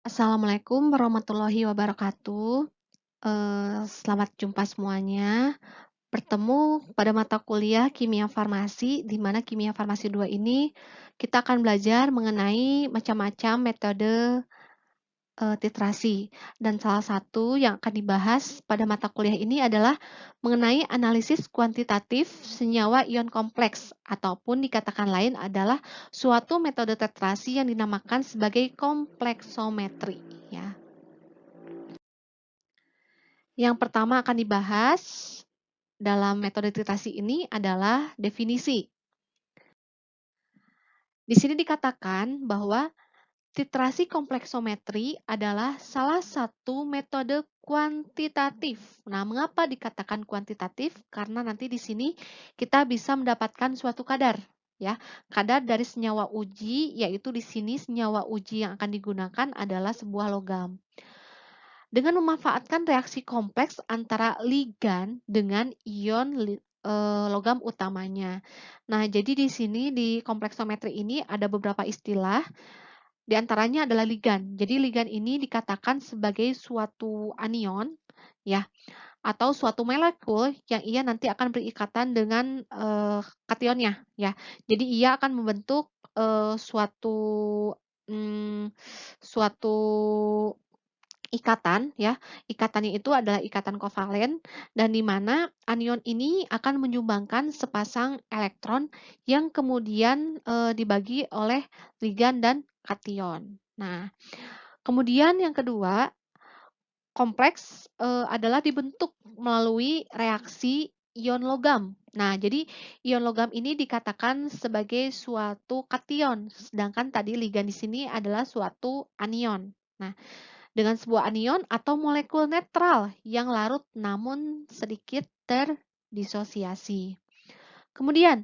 Assalamualaikum warahmatullahi wabarakatuh. Selamat jumpa semuanya. Bertemu pada mata kuliah Kimia Farmasi, di mana Kimia Farmasi 2 ini kita akan belajar mengenai macam-macam metode titrasi. Dan salah satu yang akan dibahas pada mata kuliah ini adalah mengenai analisis kuantitatif senyawa ion kompleks, ataupun dikatakan lain adalah suatu metode titrasi yang dinamakan sebagai kompleksometri, ya. Yang pertama akan dibahas dalam metode titrasi ini adalah definisi. Di sini dikatakan bahwa titrasi kompleksometri adalah salah satu metode kuantitatif. Nah, mengapa dikatakan kuantitatif? Karena nanti di sini kita bisa mendapatkan suatu kadar, ya. Kadar dari senyawa uji, yaitu di sini senyawa uji yang akan digunakan adalah sebuah logam. Dengan memanfaatkan reaksi kompleks antara ligan dengan ion logam utamanya. Nah, jadi di sini di kompleksometri ini ada beberapa istilah, di antaranya adalah ligan. Jadi ligan ini dikatakan sebagai suatu anion, ya, atau suatu molekul yang ia nanti akan berikatan dengan kationnya, ya. Jadi ia akan membentuk mmm, suatu ikatan, ya. Ikatannya itu adalah ikatan kovalen, dan di mana anion ini akan menyumbangkan sepasang elektron yang kemudian dibagi oleh ligan dan kation. Nah, kemudian yang kedua, kompleks adalah dibentuk melalui reaksi ion logam. Nah, jadi ion logam ini dikatakan sebagai suatu kation, sedangkan tadi ligan di sini adalah suatu anion. Nah, dengan sebuah anion atau molekul netral yang larut namun sedikit terdisosiasi. Kemudian,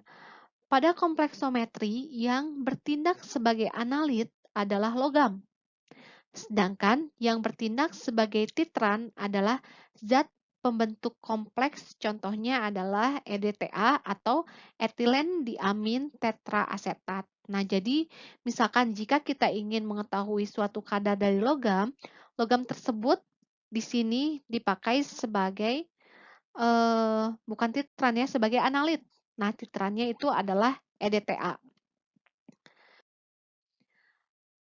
pada kompleksometri yang bertindak sebagai analit adalah logam. Sedangkan yang bertindak sebagai titran adalah zat pembentuk kompleks, contohnya adalah EDTA atau etilen diamin tetraasetat. Nah, jadi misalkan jika kita ingin mengetahui suatu kadar dari logam, logam tersebut di sini dipakai sebagai bukan titran ya, sebagai analit. Nah, titrannya itu adalah EDTA.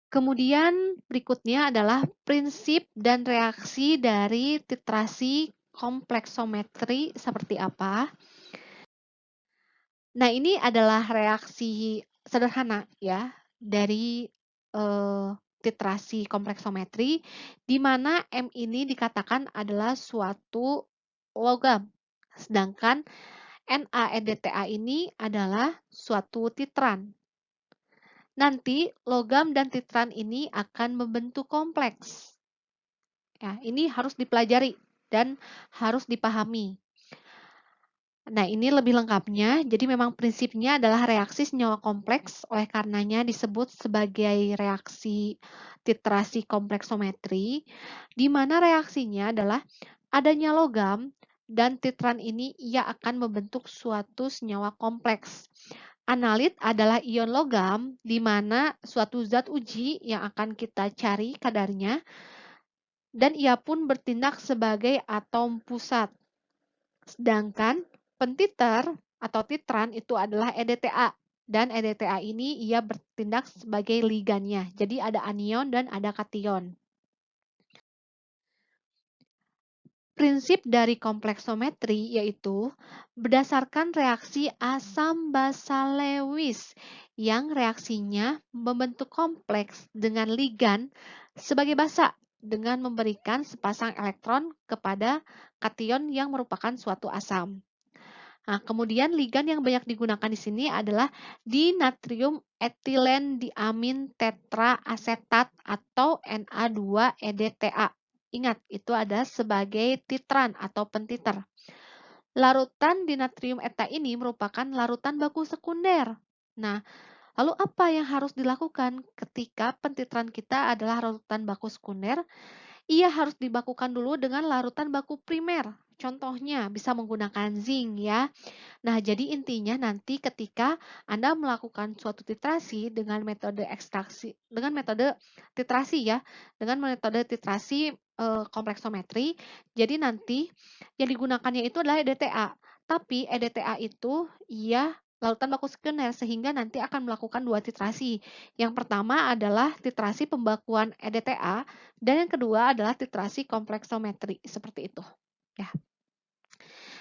Kemudian berikutnya adalah prinsip dan reaksi dari titrasi kompleksometri seperti apa. Nah, ini adalah reaksi sederhana ya dari titrasi kompleksometri, di mana M ini dikatakan adalah suatu logam, sedangkan NaEDTA ini adalah suatu titran. Nanti logam dan titran ini akan membentuk kompleks. Ya, ini harus dipelajari dan harus dipahami. Nah, ini lebih lengkapnya. Jadi memang prinsipnya adalah reaksi senyawa kompleks, oleh karenanya disebut sebagai reaksi titrasi kompleksometri, di mana reaksinya adalah adanya logam dan titran ini ia akan membentuk suatu senyawa kompleks. Analit adalah ion logam, di mana suatu zat uji yang akan kita cari kadarnya, dan ia pun bertindak sebagai atom pusat. Sedangkan pentiter atau titran itu adalah EDTA, dan EDTA ini ia bertindak sebagai ligannya. Jadi ada anion dan ada kation. Prinsip dari kompleksometri yaitu berdasarkan reaksi asam basa Lewis yang reaksinya membentuk kompleks dengan ligan sebagai basa dengan memberikan sepasang elektron kepada kation yang merupakan suatu asam. Nah, kemudian ligan yang banyak digunakan di sini adalah dinatrium etilen diamin tetraasetat atau Na2-EDTA. Ingat, itu ada sebagai titran atau pentiter. Larutan dinatrium eta ini merupakan larutan baku sekunder. Nah, lalu apa yang harus dilakukan ketika pentitran kita adalah larutan baku sekunder? Ia harus dibakukan dulu dengan larutan baku primer. Contohnya bisa menggunakan zinc ya. Nah, jadi intinya nanti ketika Anda melakukan suatu titrasi dengan metode ekstraksi, dengan metode titrasi ya, dengan metode titrasi kompleksometri, jadi nanti yang digunakannya itu adalah EDTA. Tapi EDTA itu ia larutan baku sekunder sehingga nanti akan melakukan dua titrasi. Yang pertama adalah titrasi pembakuan EDTA dan yang kedua adalah titrasi kompleksometri seperti itu. Ya.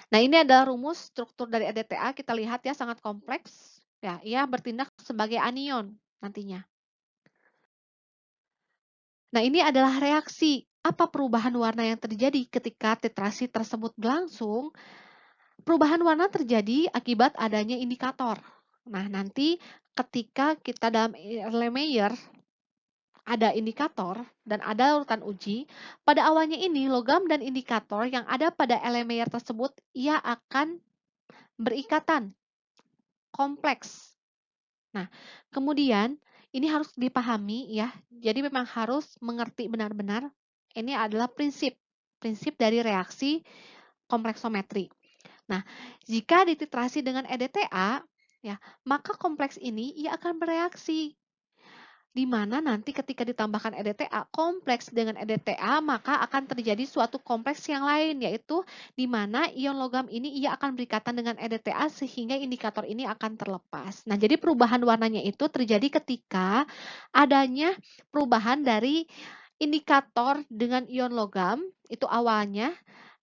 Nah, ini adalah rumus struktur dari EDTA. Kita lihat ya, sangat kompleks. Ya, ia bertindak sebagai anion nantinya. Nah, ini adalah reaksi. Apa perubahan warna yang terjadi ketika titrasi tersebut berlangsung? Perubahan warna terjadi akibat adanya indikator. Nah, nanti ketika kita dalam Erlenmeyer ada indikator dan ada urutan uji, pada awalnya ini logam dan indikator yang ada pada Erlenmeyer tersebut ia akan berikatan kompleks. Nah, kemudian ini harus dipahami ya. Jadi memang harus mengerti benar-benar ini adalah prinsip dari reaksi kompleksometri. Nah, jika dititrasi dengan EDTA, ya, maka kompleks ini ia akan bereaksi di mana nanti ketika ditambahkan EDTA, kompleks dengan EDTA, maka akan terjadi suatu kompleks yang lain, yaitu di mana ion logam ini ia akan berikatan dengan EDTA sehingga indikator ini akan terlepas. Nah, jadi perubahan warnanya itu terjadi ketika adanya perubahan dari indikator dengan ion logam, itu awalnya,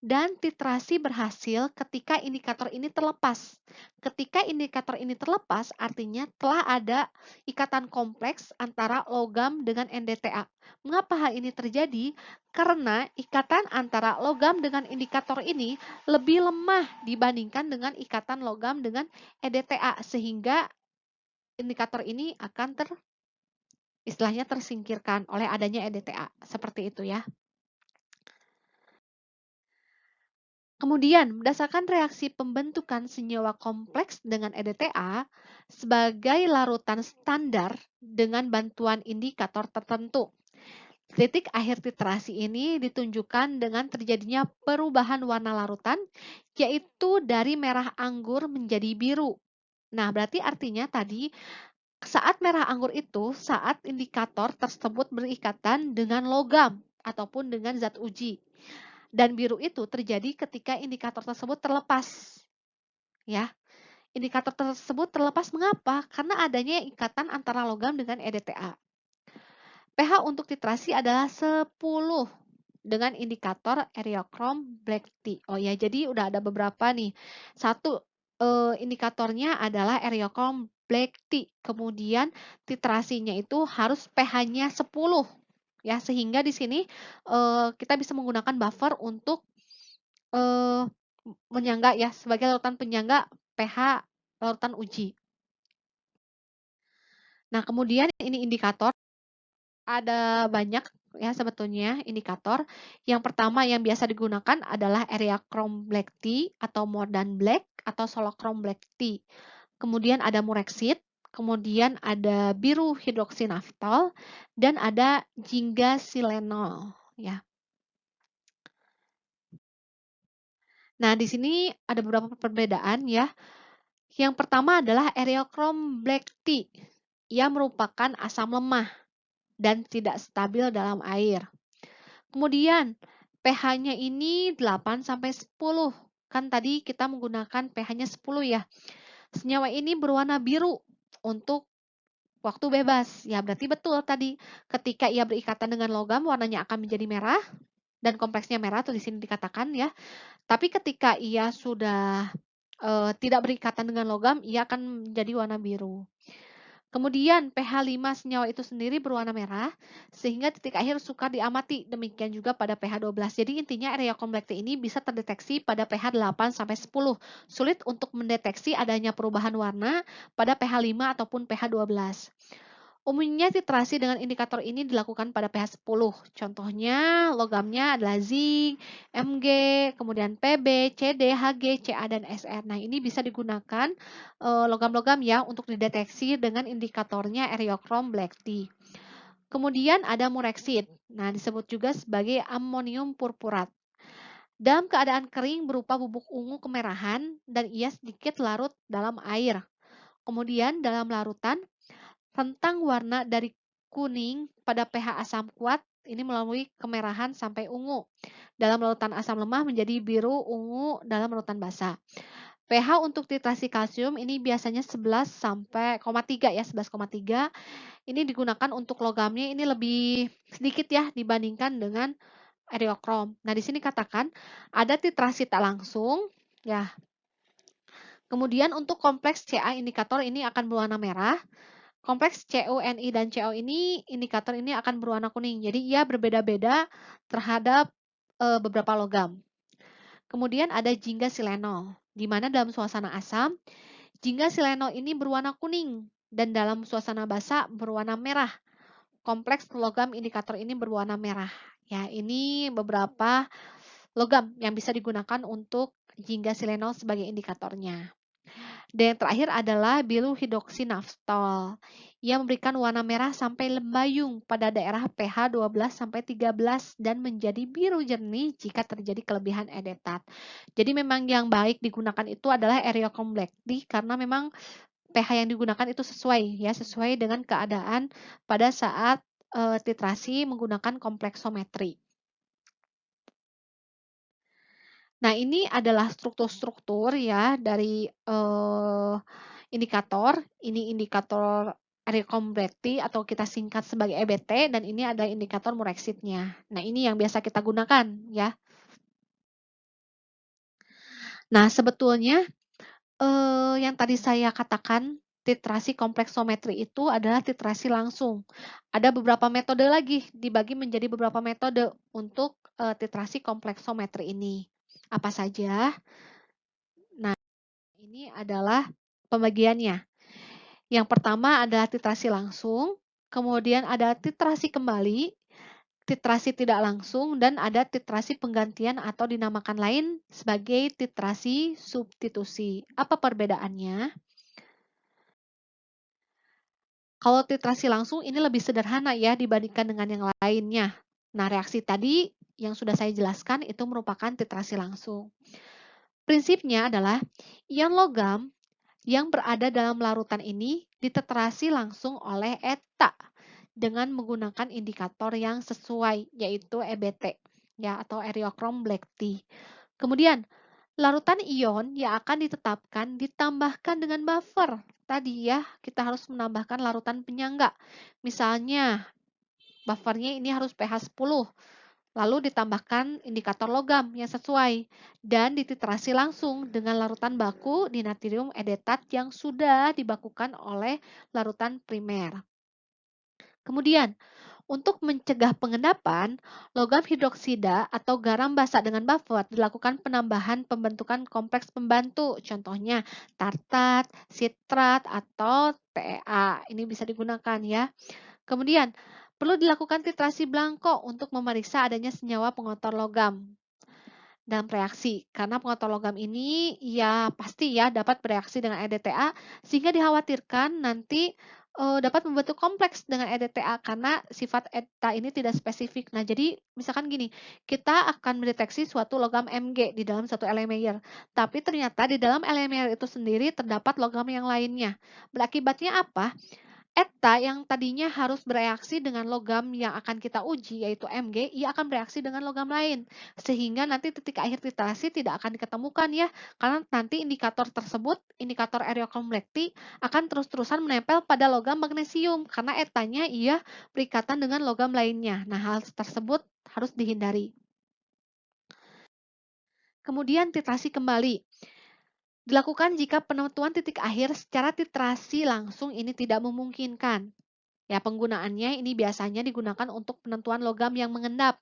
dan titrasi berhasil ketika indikator ini terlepas. Ketika indikator ini terlepas, artinya telah ada ikatan kompleks antara logam dengan NDTA. Mengapa hal ini terjadi? Karena ikatan antara logam dengan indikator ini lebih lemah dibandingkan dengan ikatan logam dengan EDTA, sehingga indikator ini akan istilahnya tersingkirkan oleh adanya EDTA. Seperti itu ya. Kemudian, berdasarkan reaksi pembentukan senyawa kompleks dengan EDTA sebagai larutan standar dengan bantuan indikator tertentu. Titik akhir titrasi ini ditunjukkan dengan terjadinya perubahan warna larutan, yaitu dari merah anggur menjadi biru. Nah, berarti artinya tadi saat merah anggur itu saat indikator tersebut berikatan dengan logam ataupun dengan zat uji. Dan biru itu terjadi ketika indikator tersebut terlepas. Ya, indikator tersebut terlepas mengapa? Karena adanya ikatan antara logam dengan EDTA. pH untuk titrasi adalah 10 dengan indikator Eriochrome Black Tea. Oh ya, jadi udah ada beberapa nih. Satu indikatornya adalah Eriochrome Black Tea. Kemudian titrasinya itu harus pH-nya 10 ya, sehingga di sini kita bisa menggunakan buffer untuk menyangga ya, sebagai larutan penyangga pH larutan uji. Nah, kemudian ini indikator, ada banyak ya sebetulnya indikator. Yang pertama yang biasa digunakan adalah Eriochrome Black Tea atau Mordan Black atau Solochrome Black Tea. Kemudian ada Murexit, kemudian ada biru hidroksinaftol, dan ada jingga silenol ya. Nah, di sini ada beberapa perbedaan ya. Yang pertama adalah Eriochrome Black Tea. Ia merupakan asam lemah dan tidak stabil dalam air. Kemudian pH-nya ini 8 sampai 10. Kan tadi kita menggunakan pH-nya 10 ya. Senyawa ini berwarna biru untuk waktu bebas. Ya, berarti betul tadi ketika ia berikatan dengan logam warnanya akan menjadi merah dan kompleksnya merah tuh di sini dikatakan ya. Tapi ketika ia sudah tidak berikatan dengan logam, ia akan menjadi warna biru. Kemudian pH 5 senyawa itu sendiri berwarna merah, sehingga titik akhir sukar diamati. Demikian juga pada pH 12. Jadi intinya Eriochrome Black Tea ini bisa terdeteksi pada pH 8 sampai 10. Sulit untuk mendeteksi adanya perubahan warna pada pH 5 ataupun pH 12. Umumnya titrasi dengan indikator ini dilakukan pada pH 10. Contohnya logamnya adalah zinc, Mg, kemudian Pb, Cd, Hg, Ca, dan Sr. Nah, ini bisa digunakan logam-logam ya untuk dideteksi dengan indikatornya Eriochrome Black Tea. Kemudian ada Murexit. Nah, disebut juga sebagai ammonium purpurat. Dalam keadaan kering berupa bubuk ungu kemerahan dan ia sedikit larut dalam air. Kemudian dalam larutan, rentang warna dari kuning pada pH asam kuat ini melalui kemerahan sampai ungu. Dalam larutan asam lemah menjadi biru ungu dalam larutan basah. pH untuk titrasi kalsium ini biasanya 11 sampai 0,3 ya, 11,3. Ini digunakan untuk logamnya ini lebih sedikit ya dibandingkan dengan eriokrom. Nah, di sini katakan ada titrasi tak langsung ya. Kemudian untuk kompleks Ca indikator ini akan berwarna merah. Kompleks CuNi dan Co ini indikator ini akan berwarna kuning. Jadi ia berbeda-beda terhadap beberapa logam. Kemudian ada jingga silenol, di mana dalam suasana asam, jingga silenol ini berwarna kuning dan dalam suasana basah berwarna merah. Kompleks logam indikator ini berwarna merah. Ya, ini beberapa logam yang bisa digunakan untuk jingga silenol sebagai indikatornya. Dan yang terakhir adalah biru hidroksinaftol. Ia memberikan warna merah sampai lembayung pada daerah pH 12 sampai 13 dan menjadi biru jernih jika terjadi kelebihan edetat. Jadi memang yang baik digunakan itu adalah Eriochrome Black Tea karena memang pH yang digunakan itu sesuai dengan keadaan pada saat titrasi menggunakan kompleksometri. Nah, ini adalah struktur-struktur ya dari indikator. Ini indikator Recombretti atau kita singkat sebagai EBT dan ini adalah indikator Murexit-nya. Nah, ini yang biasa kita gunakan ya. Nah, sebetulnya yang tadi saya katakan titrasi kompleksometri itu adalah titrasi langsung. Ada beberapa metode lagi, dibagi menjadi beberapa metode untuk titrasi kompleksometri ini. Apa saja? Nah, ini adalah pembagiannya. Yang pertama adalah titrasi langsung, kemudian ada titrasi kembali, titrasi tidak langsung, dan ada titrasi penggantian atau dinamakan lain sebagai titrasi substitusi. Apa perbedaannya? Kalau titrasi langsung ini lebih sederhana ya dibandingkan dengan yang lainnya. Nah, reaksi tadi yang sudah saya jelaskan itu merupakan titrasi langsung. Prinsipnya adalah ion logam yang berada dalam larutan ini ditetrasi langsung oleh ETA dengan menggunakan indikator yang sesuai, yaitu EBT ya atau Eriochrome Black Tea. Kemudian, larutan ion yang akan ditetapkan ditambahkan dengan buffer. Tadi ya, kita harus menambahkan larutan penyangga. Misalnya, buffernya ini harus pH 10. Lalu ditambahkan indikator logam yang sesuai dan dititrasi langsung dengan larutan baku di natrium edetat yang sudah dibakukan oleh larutan primer. Kemudian, untuk mencegah pengendapan, logam hidroksida atau garam basa dengan buffer dilakukan penambahan pembentukan kompleks pembantu, contohnya tartat, sitrat, atau TEA. Ini bisa digunakan ya. Kemudian, perlu dilakukan titrasi blanko untuk memeriksa adanya senyawa pengotor logam dalam reaksi. Karena pengotor logam ini ya pasti ya dapat bereaksi dengan EDTA sehingga dikhawatirkan nanti dapat membentuk kompleks dengan EDTA karena sifat EDTA ini tidak spesifik. Nah, jadi misalkan gini, kita akan mendeteksi suatu logam Mg di dalam satu elemer, tapi ternyata di dalam elemer itu sendiri terdapat logam yang lainnya. Berakibatnya apa? Eta yang tadinya harus bereaksi dengan logam yang akan kita uji, yaitu Mg, ia akan bereaksi dengan logam lain. Sehingga nanti titik akhir titrasi tidak akan diketemukan ya, karena nanti indikator tersebut, indikator Eriochrome akan terus-terusan menempel pada logam magnesium, karena etanya ia berikatan dengan logam lainnya. Nah, hal tersebut harus dihindari. Kemudian titrasi kembali. Dilakukan jika penentuan titik akhir secara titrasi langsung ini tidak memungkinkan. Ya, penggunaannya ini biasanya digunakan untuk penentuan logam yang mengendap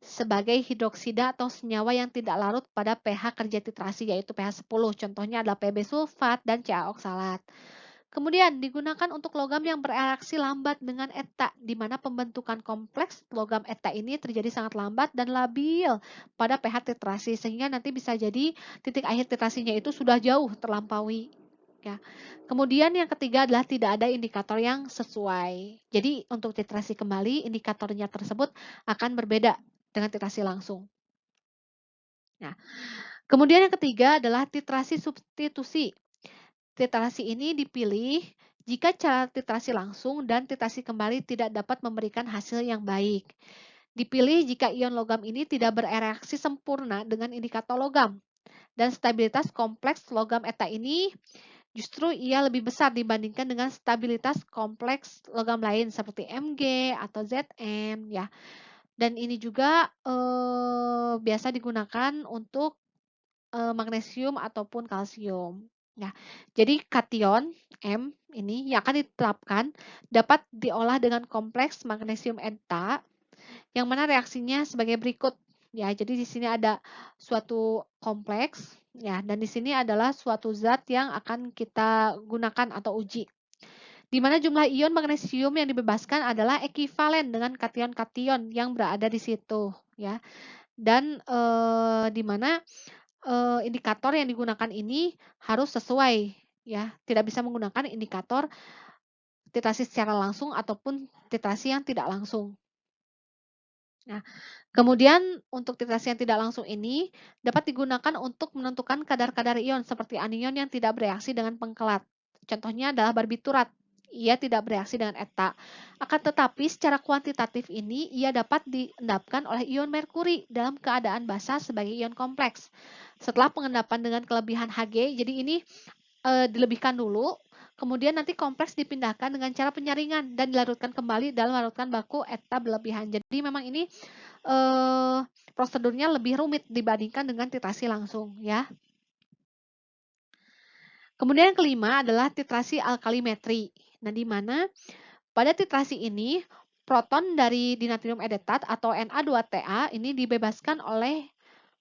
sebagai hidroksida atau senyawa yang tidak larut pada pH kerja titrasi yaitu pH 10. Contohnya adalah Pb sulfat dan Ca oksalat. Kemudian digunakan untuk logam yang bereaksi lambat dengan eta, di mana pembentukan kompleks logam eta ini terjadi sangat lambat dan labil pada pH titrasi, sehingga nanti bisa jadi titik akhir titrasinya itu sudah jauh terlampaui. Ya. Kemudian yang ketiga adalah tidak ada indikator yang sesuai. Jadi untuk titrasi kembali, indikatornya tersebut akan berbeda dengan titrasi langsung. Nah, kemudian yang ketiga adalah titrasi substitusi. Titrasi ini dipilih jika cara titrasi langsung dan titrasi kembali tidak dapat memberikan hasil yang baik. Dipilih jika ion logam ini tidak bereaksi sempurna dengan indikator logam. Dan stabilitas kompleks logam eta ini justru ia lebih besar dibandingkan dengan stabilitas kompleks logam lain seperti Mg atau Zm ya. Dan ini juga biasa digunakan untuk magnesium ataupun kalsium. Nah, jadi kation M ini yang akan diterapkan dapat diolah dengan kompleks magnesium eta yang mana reaksinya sebagai berikut. Ya, jadi di sini ada suatu kompleks ya, dan di sini adalah suatu zat yang akan kita gunakan atau uji. Di mana jumlah ion magnesium yang dibebaskan adalah ekivalen dengan kation-kation yang berada di situ ya. Dan di mana indikator yang digunakan ini harus sesuai ya, tidak bisa menggunakan indikator titrasi secara langsung ataupun titrasi yang tidak langsung. Nah, kemudian untuk titrasi yang tidak langsung ini dapat digunakan untuk menentukan kadar-kadar ion seperti anion yang tidak bereaksi dengan pengkelat. Contohnya adalah barbiturat. Ia tidak bereaksi dengan eta. Akan tetapi secara kuantitatif ini ia dapat diendapkan oleh ion merkuri dalam keadaan basa sebagai ion kompleks. Setelah pengendapan dengan kelebihan Hg, jadi ini dilebihkan dulu, kemudian nanti kompleks dipindahkan dengan cara penyaringan dan dilarutkan kembali dalam larutkan baku eta berlebihan. Jadi memang ini prosedurnya lebih rumit dibandingkan dengan titrasi langsung ya. Kemudian yang kelima adalah titrasi alkalimetri. Nah, di mana pada titrasi ini proton dari dinatrium edetat atau Na2Ta ini dibebaskan oleh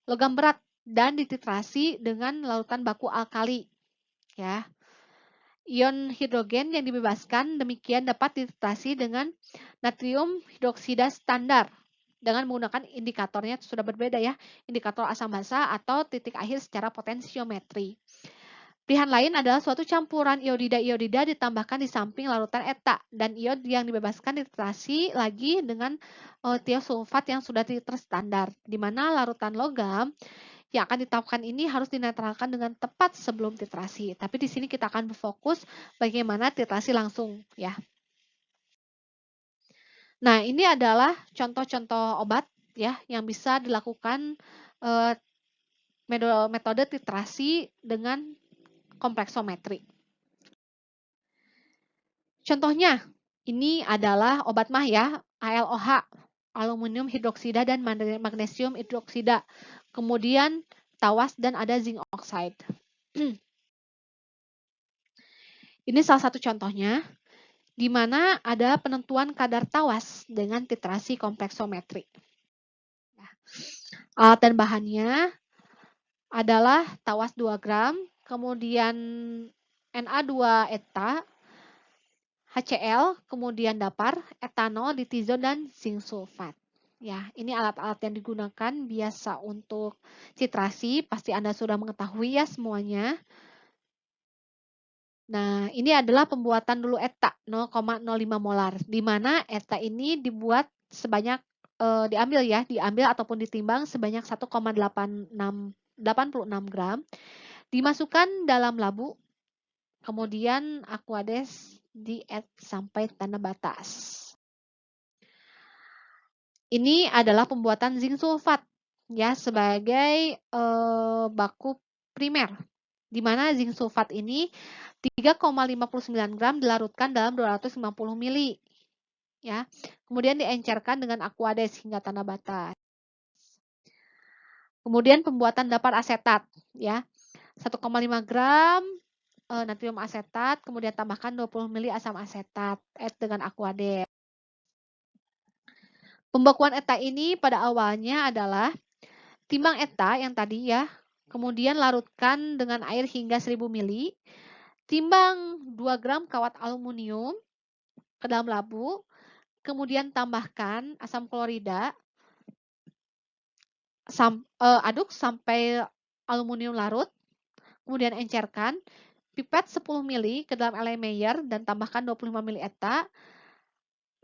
logam berat dan dititrasi dengan larutan baku alkali ya. Ion hidrogen yang dibebaskan demikian dapat dititrasi dengan natrium hidroksida standar dengan menggunakan indikatornya sudah berbeda ya, indikator asam basa atau titik akhir secara potensiometri. Pilihan lain adalah suatu campuran iodida-iodida ditambahkan di samping larutan eta dan iod yang dibebaskan dititrasi lagi dengan tiosulfat yang sudah terstandar, di mana larutan logam yang akan ditambahkan ini harus dinetralkan dengan tepat sebelum titrasi. Tapi di sini kita akan berfokus bagaimana titrasi langsung ya. Nah, ini adalah contoh-contoh obat ya yang bisa dilakukan metode titrasi dengan kompleksometri. Contohnya, ini adalah obat mah ya, ALOH, aluminium hidroksida dan magnesium hidroksida. Kemudian tawas dan ada zinc oxide. Ini salah satu contohnya, di mana ada penentuan kadar tawas dengan titrasi kompleksometri. Alat dan bahannya adalah tawas 2 gram, kemudian Na2 eta, HCl, kemudian dapar, etanol, ditizon, dan zinc sulfat. Ya, ini alat-alat yang digunakan biasa untuk titrasi, pasti Anda sudah mengetahui ya semuanya. Nah, ini adalah pembuatan dulu ETA 0,05 molar, di mana ETA ini dibuat sebanyak diambil ataupun ditimbang sebanyak 1,86 gram, dimasukkan dalam labu, kemudian Aquades di-add sampai tanda batas. Ini adalah pembuatan zinc sulfat ya sebagai baku primer, di mana zinc sulfat ini 3,59 gram dilarutkan dalam 250 mili ya. Kemudian diencerkan dengan Aquades hingga tanda batas. Kemudian pembuatan dapar asetat ya. 1,5 gram natrium asetat, kemudian tambahkan 20 mili asam asetat, add dengan Aquades. Pembakuan eta ini pada awalnya adalah timbang eta yang tadi ya, kemudian larutkan dengan air hingga 1000 mili, timbang 2 gram kawat aluminium ke dalam labu, kemudian tambahkan asam klorida, aduk sampai aluminium larut, kemudian encerkan, pipet 10 mili ke dalam Erlenmeyer dan tambahkan 25 mili eta,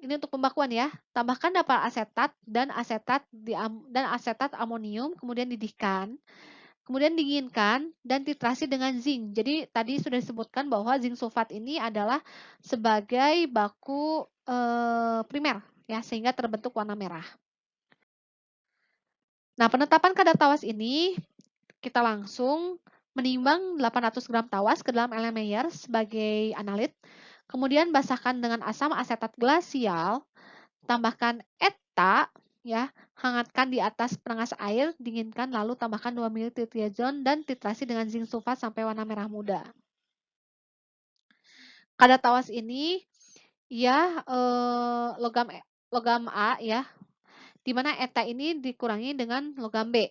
Ini untuk pembakuan ya. Tambahkan dapur asetat dan asetat amonium, kemudian didihkan. Kemudian dinginkan dan titrasi dengan zinc. Jadi tadi sudah disebutkan bahwa zinc sulfat ini adalah sebagai baku primer ya, sehingga terbentuk warna merah. Nah, penetapan kadar tawas ini kita langsung menimbang 800 gram tawas ke dalam Erlenmeyer sebagai analit. Kemudian basahkan dengan asam asetat glasial, tambahkan ETA ya, hangatkan di atas peneras air, dinginkan lalu tambahkan 2 ml tritiazon dan titrasi dengan zinc sulfat sampai warna merah muda. Kadar tawas ini ya logam A ya, di mana ETA ini dikurangi dengan logam B.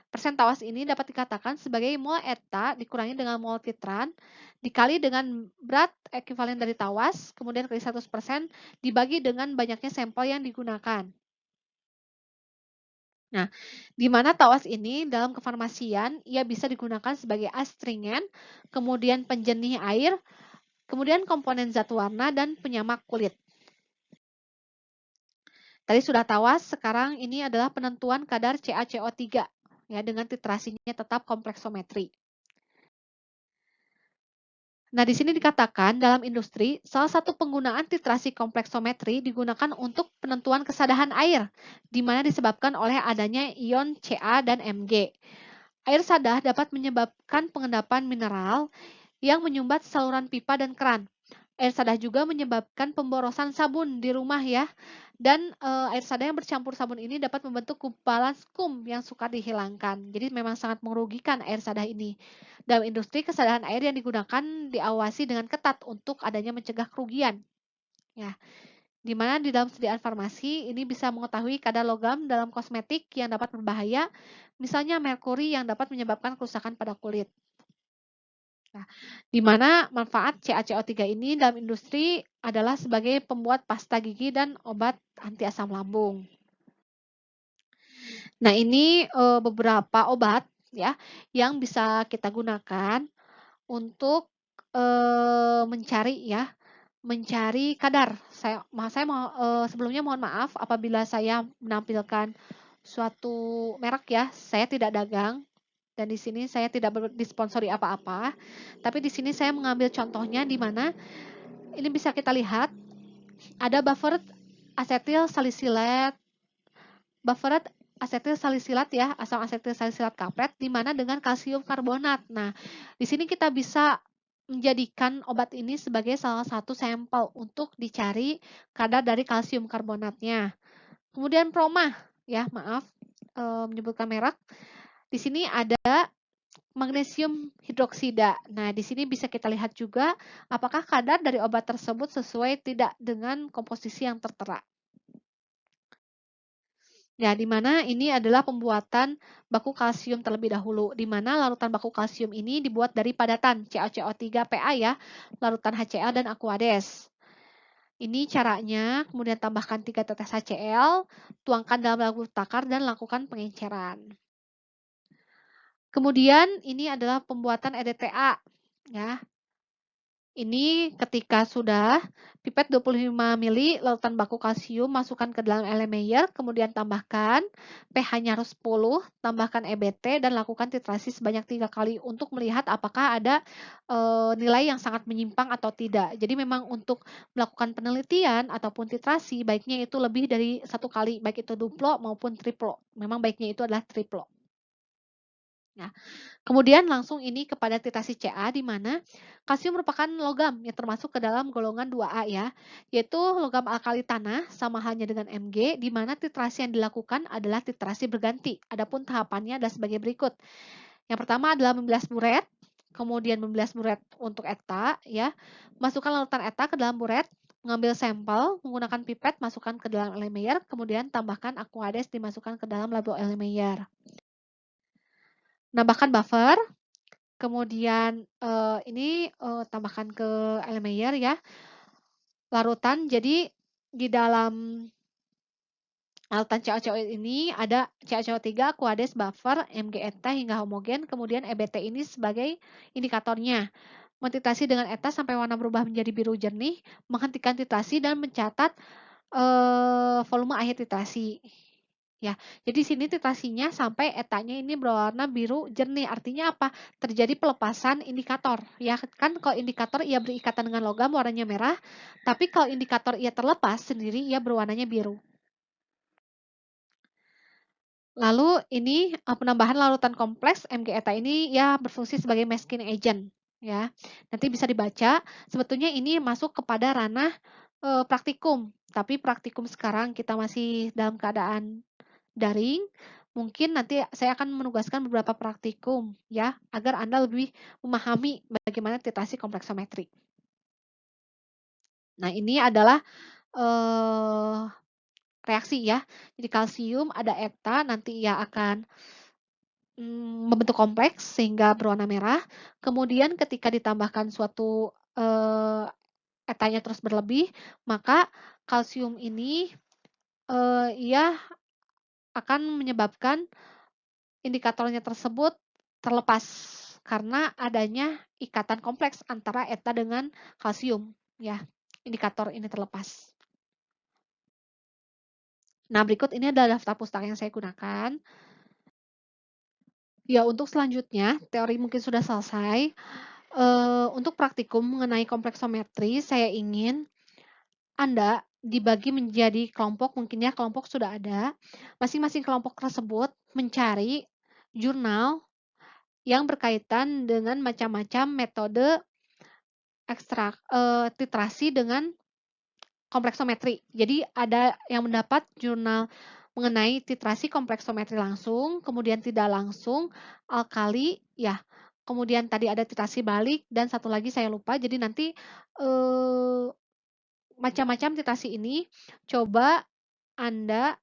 Persen tawas ini dapat dikatakan sebagai mol ETA dikurangi dengan mol titran dikali dengan berat ekuivalen dari tawas, kemudian kali 100% dibagi dengan banyaknya sampel yang digunakan. Nah, di mana tawas ini dalam kefarmasian ia bisa digunakan sebagai astringen, kemudian penjernih air, kemudian komponen zat warna dan penyamak kulit. Tadi sudah tawas, sekarang ini adalah penentuan kadar CaCO3 ya dengan titrasinya tetap kompleksometri. Nah, di sini dikatakan dalam industri, salah satu penggunaan titrasi kompleksometri digunakan untuk penentuan kesadahan air, di mana disebabkan oleh adanya ion Ca dan Mg. Air sadah dapat menyebabkan pengendapan mineral yang menyumbat saluran pipa dan keran. Air sadah juga menyebabkan pemborosan sabun di rumah ya. Dan air sadah yang bercampur sabun ini dapat membentuk gumpalan skum yang sukar dihilangkan. Jadi memang sangat merugikan air sadah ini. Dalam industri, kesadahan air yang digunakan diawasi dengan ketat untuk adanya mencegah kerugian. Ya, di mana di dalam sediaan farmasi ini bisa mengetahui kadar logam dalam kosmetik yang dapat berbahaya, misalnya merkuri yang dapat menyebabkan kerusakan pada kulit. Nah, di mana manfaat CaCO3 ini dalam industri adalah sebagai pembuat pasta gigi dan obat anti asam lambung. Nah, ini beberapa obat ya yang bisa kita gunakan untuk mencari ya, mencari kadar. Saya mau sebelumnya mohon maaf apabila saya menampilkan suatu merek ya, saya tidak dagang dan di sini saya tidak disponsori apa-apa. Tapi di sini saya mengambil contohnya di mana ini bisa kita lihat ada buffered asetil salisilat, buffered asetil salisilat ya, asam asetil salisilat kapret di mana dengan kalsium karbonat. Nah, di sini kita bisa menjadikan obat ini sebagai salah satu sampel untuk dicari kadar dari kalsium karbonatnya. Kemudian Promah ya, maaf menyebutkan merek. Di sini ada magnesium hidroksida. Nah, di sini bisa kita lihat juga apakah kadar dari obat tersebut sesuai tidak dengan komposisi yang tertera. Ya, di mana ini adalah pembuatan baku kalsium terlebih dahulu, di mana larutan baku kalsium ini dibuat dari padatan CaCO3PA ya, larutan HCl dan Aquades. Ini caranya, kemudian tambahkan 3 tetes HCl, tuangkan dalam labu takar dan lakukan pengenceran. Kemudian ini adalah pembuatan EDTA ya. Ini ketika sudah pipet 25 ml larutan baku kalsium masukkan ke dalam Erlenmeyer, kemudian tambahkan pH-nya harus 10, tambahkan EBT dan lakukan titrasi sebanyak 3 kali untuk melihat apakah ada nilai yang sangat menyimpang atau tidak. Jadi memang untuk melakukan penelitian ataupun titrasi baiknya itu lebih dari 1 kali, baik itu duplo maupun triplo. Memang baiknya itu adalah triplo. Nah, kemudian langsung ini kepada titrasi Ca di mana kalsium merupakan logam yang termasuk ke dalam golongan 2A ya, yaitu logam alkali tanah sama halnya dengan Mg di mana titrasi yang dilakukan adalah titrasi berganti. Adapun tahapannya adalah sebagai berikut. Yang pertama adalah membilas buret, kemudian membilas buret untuk ETA ya. Masukkan larutan ETA ke dalam buret, mengambil sampel menggunakan pipet masukkan ke dalam Erlenmeyer, kemudian tambahkan Aquades dimasukkan ke dalam labo Erlenmeyer. Nambahkan buffer, kemudian ini tambahkan ke Erlenmeyer ya, larutan. Jadi di dalam larutan CaCO ini ada CaCO3, Aquades, buffer, Mg ETA hingga homogen, kemudian EBT ini sebagai indikatornya. Mentitrasi dengan ETA sampai warna berubah menjadi biru jernih, menghentikan titrasi dan mencatat volume akhir titrasi. Ya, jadi sini titrasinya sampai etanya ini berwarna biru jernih, artinya apa? Terjadi pelepasan indikator, ya kan kalau indikator ia berikatan dengan logam warnanya merah, tapi kalau indikator ia terlepas sendiri ia berwarnanya biru. Lalu ini, penambahan larutan kompleks MgETA ini ya berfungsi sebagai masking agent, ya. Nanti bisa dibaca, sebetulnya ini masuk kepada ranah, praktikum, tapi praktikum sekarang kita masih dalam keadaan daring, mungkin nanti saya akan menugaskan beberapa praktikum ya, agar Anda lebih memahami bagaimana titrasi kompleksometri. Nah, ini adalah, eee, reaksi ya. Jadi kalsium ada eta, nanti ia akan, membentuk kompleks sehingga berwarna merah. Kemudian ketika ditambahkan suatu, etanya terus berlebih, maka kalsium ini, ia akan menyebabkan indikatornya tersebut terlepas karena adanya ikatan kompleks antara eta dengan kalsium, ya. Indikator ini terlepas. Nah, berikut ini adalah daftar pustaka yang saya gunakan. Ya, untuk selanjutnya, teori mungkin sudah selesai. Untuk praktikum mengenai kompleksometri, saya ingin Anda dibagi menjadi kelompok, mungkin ya kelompok sudah ada. Masing-masing kelompok tersebut mencari jurnal yang berkaitan dengan macam-macam metode titrasi dengan kompleksometri. Jadi ada yang mendapat jurnal mengenai titrasi kompleksometri langsung, kemudian tidak langsung, alkali, ya. Kemudian tadi ada titrasi balik dan satu lagi saya lupa. Jadi nanti, eee, macam-macam titrasi ini coba Anda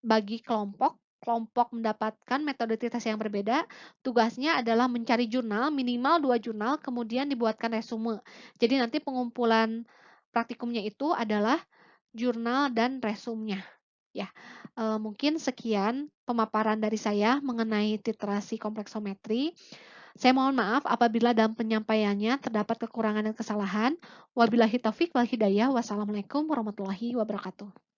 bagi kelompok, kelompok mendapatkan metode titrasi yang berbeda, tugasnya adalah mencari jurnal, minimal 2 jurnal, kemudian dibuatkan resume. Jadi nanti pengumpulan praktikumnya itu adalah jurnal dan resumenya, ya. Mungkin sekian pemaparan dari saya mengenai titrasi kompleksometri. Saya mohon maaf apabila dalam penyampaiannya terdapat kekurangan dan kesalahan. Wabillahi taufik wal hidayah. Wassalamualaikum warahmatullahi wabarakatuh.